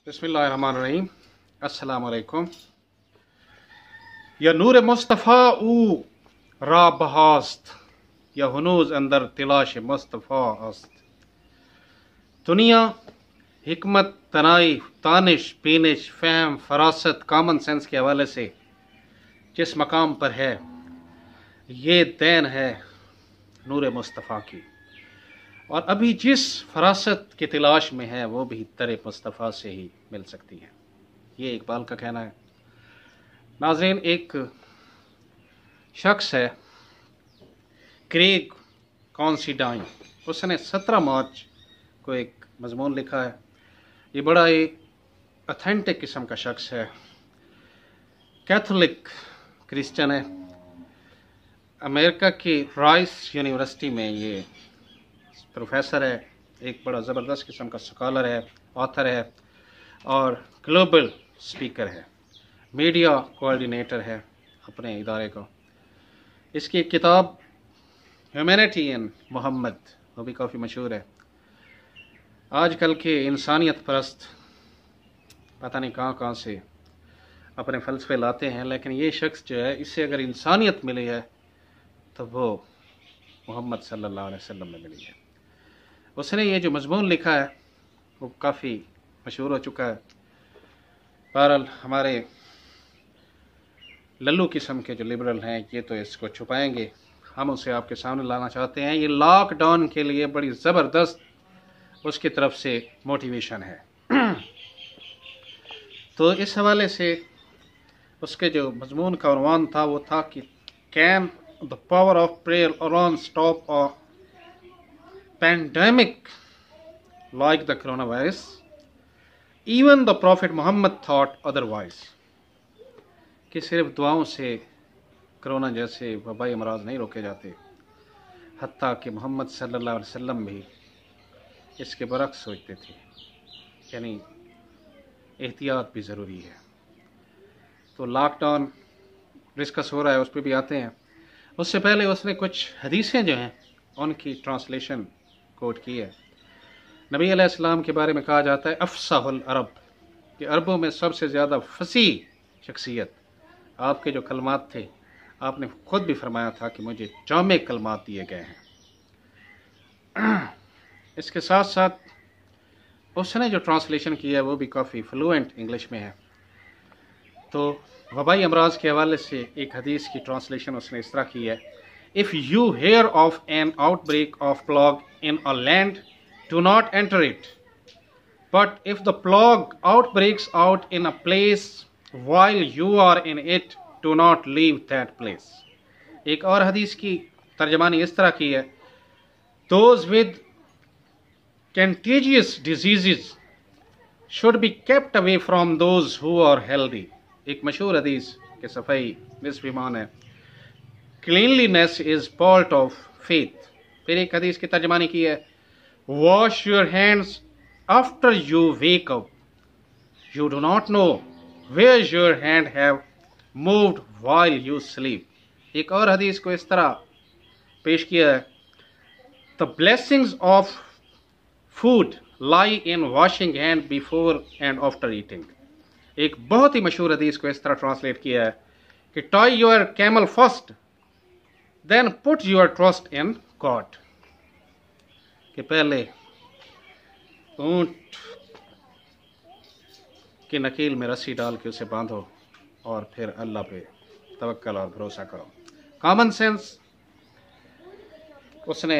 बिस्मिल्लाहिर्रहमानिर्रहीम। अस्सलाम वालेकुम। या नूर मुस्तफ़ा ऊ रा बहास्त या हनूज अंदर तिलाश मुस्तफ़ा अस्त। दुनिया हिकमत, तनाई, तानिश, बीनिश, फ़हम, फरासत, कॉमन सेंस के हवाले से जिस मकाम पर है, ये देन है नूर मुस्तफ़ा की। और अभी जिस फरासत की तलाश में है वो भी दर मुस्तफ़ा से ही मिल सकती है। ये इकबाल का कहना है। नाज़रीन, एक शख्स है क्रेग कॉन्सिडाइन, उसने 17 मार्च को एक मजमून लिखा है। ये बड़ा ही ऑथेंटिक किस्म का शख्स है, कैथोलिक क्रिश्चियन है। अमेरिका की राइस यूनिवर्सिटी में ये प्रोफेसर है, एक बड़ा ज़बरदस्त किस्म का स्कॉलर है, ऑथर है और ग्लोबल स्पीकर है, मीडिया कोऑर्डिनेटर है अपने इदारे का। इसकी एक किताब ह्यूमैनिटी इन मोहम्मद, वो भी काफ़ी मशहूर है। आजकल के इंसानियत परस्त पता नहीं कहाँ कहाँ से अपने फ़लसफ़े लाते हैं, लेकिन ये शख्स जो है, इससे अगर इंसानियत मिली है तो वो मोहम्मद सल्लल्लाहु अलैहि वसल्लम में मिली है। उसने ये जो मजमून लिखा है वो काफ़ी मशहूर हो चुका है। बहरहाल हमारे लल्लू किस्म के जो लिबरल हैं ये तो इसको छुपाएंगे, हम उसे आपके सामने लाना चाहते हैं। ये लॉकडाउन के लिए बड़ी ज़बरदस्त उसकी तरफ से मोटिवेशन है। तो इस हवाले से उसके जो मजमून का उन्वान था वो था कि can the power of prayer alone stop a pandemic like the corona virus, even the prophet Muhammad thought otherwise. कि सिर्फ दुआओं से कोरोना जैसे वबाई अमराज नहीं रोके जाते, हत्ता कि मोहम्मद सल्लल्लाहु अलैहि वसल्लम भी इसके बरक्स सोचते थे, यानी एहतियात भी ज़रूरी है। तो लॉकडाउन डिस्कस हो रहा है, उस पर भी आते हैं। उससे पहले उसने कुछ हदीसें जो हैं उनकी ट्रांसलेशन कोट की है। नबी अलैहिस्सलाम के बारे में कहा जाता है अफ़साहुल अरब, कि अरबों में सबसे ज़्यादा फसीह शख्सियत। आपके जो कलमात थे, आपने खुद भी फरमाया था कि मुझे जामे कलमात दिए गए हैं। इसके साथ साथ उसने जो ट्रांसलेशन की है वो भी काफ़ी फ्लुएंट इंग्लिश में है। तो वबाई अमराज के हवाले से एक हदीस की ट्रांसलेशन उसने इस तरह की है, if you hear of an outbreak of plague in a land, do not enter it. But if the plague outbreaks out in a place while you are in it, do not leave that place. एक और हदीस की तर्जमानी इस तरह की है, those with contagious diseases should be kept away from those who are healthy. एक मशहूर हदीस के सफ़ाई निस्फ़ ईमान है, cleanliness is part of faith. फिर एक हदीस की तर्जमानी की है, wash your hands after you wake up. You do not know where your hand have moved while you sleep. एक और हदीस को इस तरह पेश किया है, the blessings of food lie in washing hand before and after eating. एक बहुत ही मशहूर हदीस को इस तरह ट्रांसलेट किया है कि tie your camel first, then put your trust in God. कि पहले ऊंट की नकील में रस्सी डाल के उसे बांधो और फिर अल्लाह पे तवक्कल और भरोसा करो। कॉमन सेंस उसने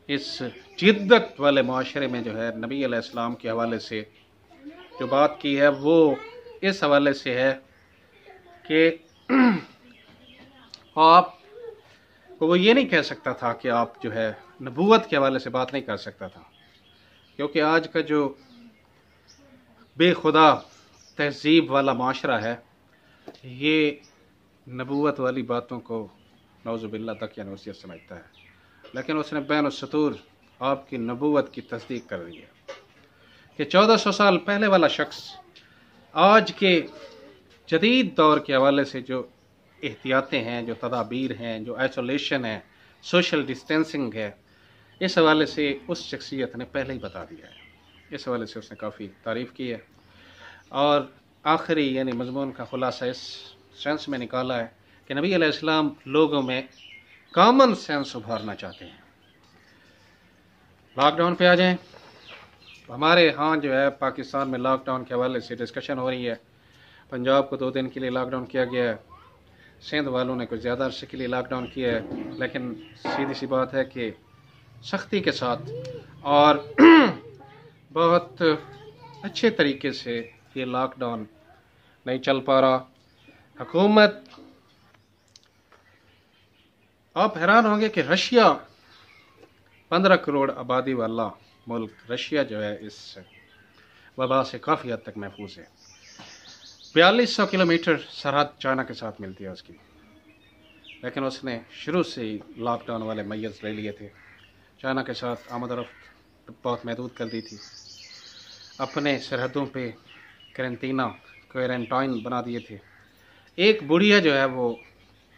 इस जिद्दत वाले माशरे में जो है नबी अलैहिस्सलाम के हवाले से जो बात की है वो इस हवाले से है कि आप वो ये नहीं कह सकता था कि आप जो है नबूवत के हवाले से बात नहीं कर सकता था, क्योंकि आज का जो बेखुदा तहजीब वाला माशरा है ये नबूवत वाली बातों को नौज़ुबिल्लाह तक या नौसियत समझता है। लेकिन उसने बैन सतूर आपकी नबूवत की तस्दीक कर दी है कि 1400 साल पहले वाला शख्स आज के जदीद दौर के हवाले से जो एहतियातें हैं, जो तदाबीर हैं, जो आइसोलेशन है, सोशल डिस्टेंसिंग है, इस हवाले से उस शख्सियत ने पहले ही बता दिया है। इस हवाले से उसने काफ़ी तारीफ़ की है। और आखिरी यानी मज़मून का ख़ुलासा इस सेंस में निकाला है कि नबी अलैहिस्सलाम लोगों में कॉमन सेंस उभारना चाहते हैं। लॉकडाउन पे आ जाएं। हमारे यहाँ जो है पाकिस्तान में लॉकडाउन के हवाले से डिस्कशन हो रही है। पंजाब को 2 दिन के लिए लॉकडाउन किया गया है, सिंध वालों ने कुछ ज़्यादा अरसे के लिए लॉकडाउन किया है। लेकिन सीधी सी बात है कि सख्ती के साथ और बहुत अच्छे तरीके से ये लॉकडाउन नहीं चल पा रहा। हुकूमत, आप हैरान होंगे कि रशिया 15 करोड़ आबादी वाला मुल्क, रशिया जो है इस वबा से काफ़ी हद तक महफूज है। 4200 किलोमीटर सरहद चाइना के साथ मिलती है उसकी, लेकिन उसने शुरू से ही लॉकडाउन वाले मैय्यज ले लिए थे। चाइना के साथ आमद-ओ-रफ्त बहुत महदूद कर दी थी। अपने सरहदों पे क्वारंटाइन बना दिए थे। एक बुढ़िया जो है वो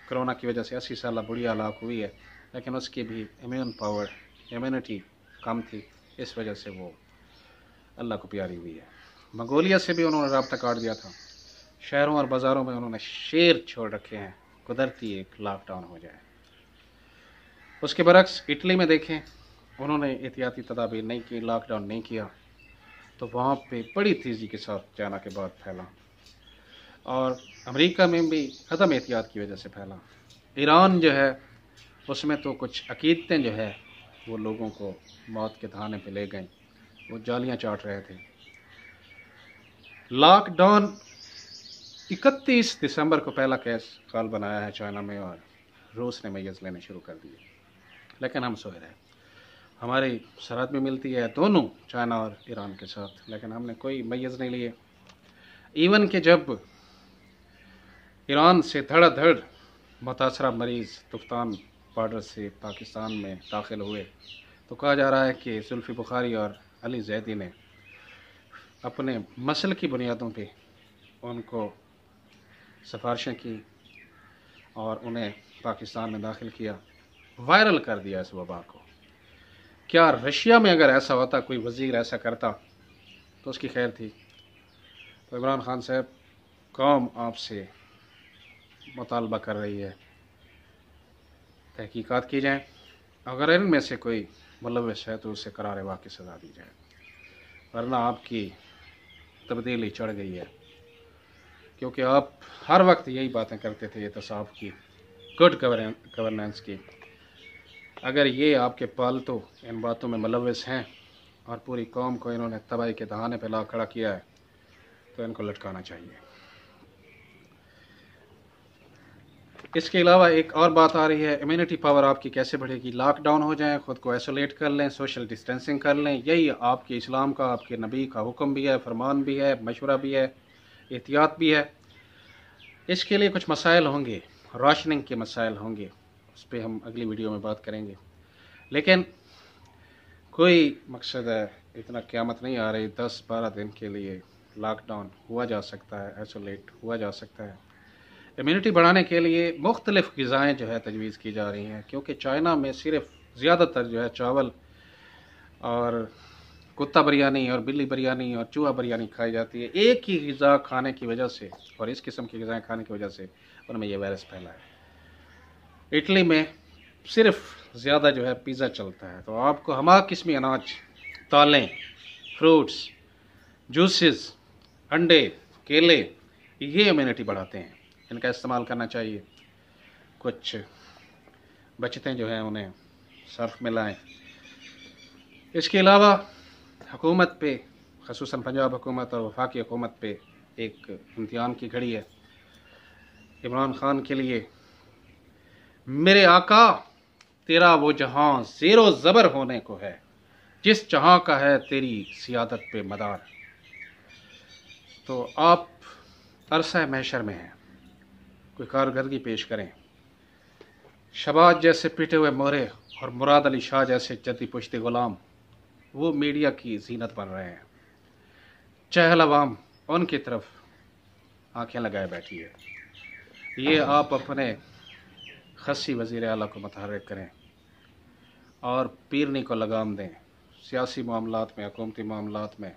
कोरोना की वजह से 80 साल बुढ़िया हलाक हुई है, लेकिन उसकी भी इम्यूनिटी कम थी, इस वजह से वो अल्लाह को प्यारी हुई है। मंगोलिया से भी उन्होंने राब्ता काट दिया था। शहरों और बाज़ारों में उन्होंने शेर छोड़ रखे हैं, कुदरती एक लॉकडाउन हो जाए। उसके बरक्स इटली में देखें, उन्होंने एहतियाती तदाबीर नहीं की, लॉकडाउन नहीं किया, तो वहाँ पे बड़ी तेज़ी के साथ चाइना के बाद फैला। और अमेरिका में भी ख़त्म एहतियात की वजह से फैला। ईरान जो है उसमें तो कुछ अकीदतें जो है वो लोगों को मौत के दहाने पे ले गई, वो जालियाँ चाट रहे थे। लॉकडाउन 31 दिसंबर को पहला केस काल बनाया है चाइना में, और रूस ने मैय्यज लेने शुरू कर दिए, लेकिन हम सोए रहे। हमारी सरहद में मिलती है दोनों चाइना और ईरान के साथ, लेकिन हमने कोई मैय्यज नहीं लिए। इवन कि जब ईरान से धड़ाधड़ मुतासरा मरीज़ तुफ्तान बॉर्डर से पाकिस्तान में दाखिल हुए, तो कहा जा रहा है कि जुल्फ़ी बुखारी और अली ज़ैदी ने अपने मसल की बुनियादों पे उनको सिफारिशें की और उन्हें पाकिस्तान में दाखिल किया, वायरल कर दिया इस वबा को। क्या रशिया में अगर ऐसा होता, कोई वज़ीर ऐसा करता, तो उसकी खैर थी। तो इमरान खान साहब, कौम आपसे मुतालबा कर रही है तहकीकात की जाए, अगर इनमें से कोई मुलव्वस है तो उसे करार वाक़ की सज़ा दी जाए, वरना आपकी तब्दीली चढ़ गई है। क्योंकि आप हर वक्त यही बातें करते थे एहतसाब की, गुड गवर्नेंस की। अगर ये आपके पालतू इन बातों में मुलव्वस हैं और पूरी कौम को इन्होंने तबाही के दहाने पर ला खड़ा किया है, तो इनको लटकाना चाहिए। इसके अलावा एक और बात आ रही है, इम्यूनिटी पावर आपकी कैसे बढ़ेगी। लॉकडाउन हो जाए, ख़ुद को आइसोलेट कर लें, सोशल डिस्टेंसिंग कर लें, यही आपके इस्लाम का, आपके नबी का हुक्म भी है, फरमान भी है, मशवरा भी है, एहतियात भी है। इसके लिए कुछ मसाइल होंगे, राशनिंग के मसाइल होंगे, उस पर हम अगली वीडियो में बात करेंगे। लेकिन कोई मकसद है, इतना क़यामत नहीं आ रही, 10-12 दिन के लिए लॉकडाउन हुआ जा सकता है, आइसोलेट हुआ जा सकता है। इम्यूनिटी बढ़ाने के लिए मुख्तलिफ़ ग़िज़ाएँ जो है तजवीज़ की जा रही हैं, क्योंकि चाइना में सिर्फ ज़्यादातर जो है चावल और कुत्ता बिरयानी और बिल्ली बिरयानी और चूहा बिरयानी खाई जाती है। एक ही ग़िज़ा खाने की वजह से और इस किस्म की ग़िज़ाएँ खाने की वजह से उनमें यह वायरस फैला है। इटली में सिर्फ ज़्यादा जो है पिज़्ज़ा चलता है, तो आपको हमा किस्मी अनाज, दालें, फ्रूट्स, जूसेस, अंडे, केले, ये इम्यूनिटी बढ़ाते हैं, इनका इस्तेमाल करना चाहिए। कुछ बचतें जो हैं उन्हें सर्फ में लाएँ। इसके अलावा हुकूमत पे, ख़ुसूसन पंजाब हुकूमत और वफाकी हुकूमत पे एक इम्तिहान की घड़ी है। इमरान खान के लिए, मेरे आका तेरा वो जहां ज़ेरो ज़बर होने को है, जिस जहां का है तेरी सियादत पे मदार। तो आप अरसा महशर में हैं, कोई कारकर्दगी पेश करें। शहबाज जैसे पिटे हुए मोहरे और मुराद अली शाह जैसे जद्दी पुश्ती गुलाम वो मीडिया की जीनत बन रहे हैं। चहल अवाम उनकी तरफ आंखें लगाए बैठी है। ये आप अपने खस्सी वज़ीर आला को मुतहर्रिक करें और पीरनी को लगाम दें, सियासी मामलात में, हुकूमती मामलात में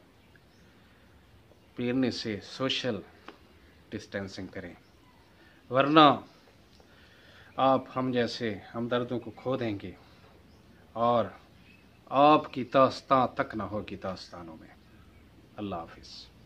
पीरने से सोशल डिस्टेंसिंग करें, वरना आप हम जैसे हमदर्दों को खो देंगे और आपकी दास्तां तक ना होगी दास्तानों में। अल्लाह हाफिज़।